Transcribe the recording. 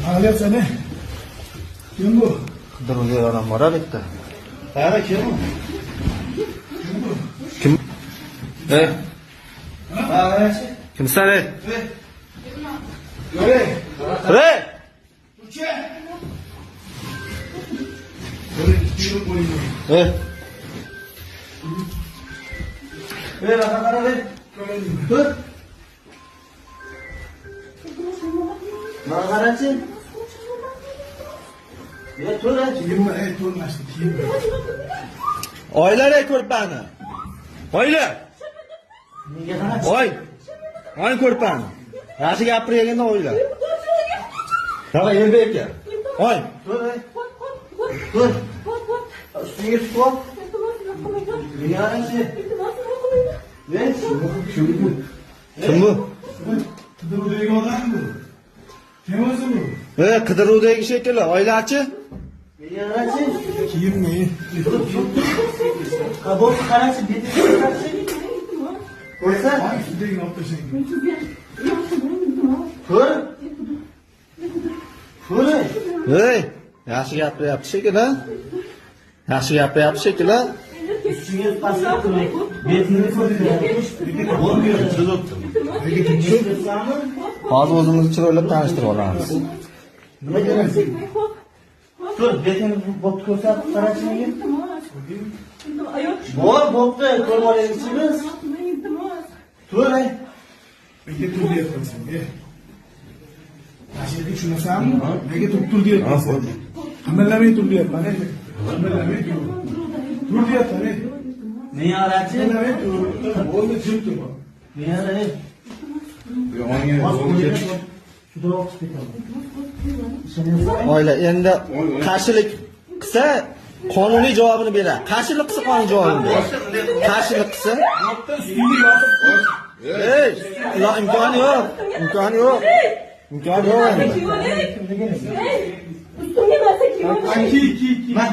Ağlayapsan ne? Kim bu? Qidiruvga odam borar bitta. Qara kim bu? Kim? Ağlayapsan. Kimsan ey? Göre. Ey! Uçe. Göre gidiyor boyunu. Ey! Rafa kara ver. Dur. Bana qarachi. Tur. Kiyinma, to'lmasdi, kiyinma. Oylar ey ko'rpani. Oylar. Nega qaraysiz? Oy. Oy ko'rpani. Yaxshi gapirganda oylar. Qara elbek aka. Oy. Dur. Dur. Üstüne tut bak. Nega qaraysiz? Ver. Kim bu? Qidiruvdagi odam bu. Kim o'zi bu? Qidiruvdagi shekilli. Oylarchi? Nega qaraysiz? Kiyinma. Kabul karası bir karası. Qo'ysa, ustidagi olib tashlang. Tur. Tur. Ey! Yaxshi gapiryapti shekilli. Yaxshi gapiryapti shekilli. Üstüne pasap kılın. Betini koyuyormuş. Olmuyor. Hozir o'zimizni chiroylab tanishtirib olamiz. Nima deyapsiz? Tur, betini bot ko'rsatib qarashingiz. Bor, bo'pti, ko'rmoqchimisiniz? Tur. Nega tur deyapsan? Ashirga tushunasanmi? Nega tur deyapsan? Qamallamay tur deyapman. Qamallamay tur. Tur deyapsan. Ne araçı? Qamallamay tur. Bo'ldi, jim tur. Ne araçı? Oylar endi qarshilik qilsa qonuniy javobini beradi. Qarshilik qilsa qonuniy javobini beradi. Qarshilik qilsa ey, ular imkoni yo'q. Imkoni yo'q. Imkoni yo'q endi. Bak,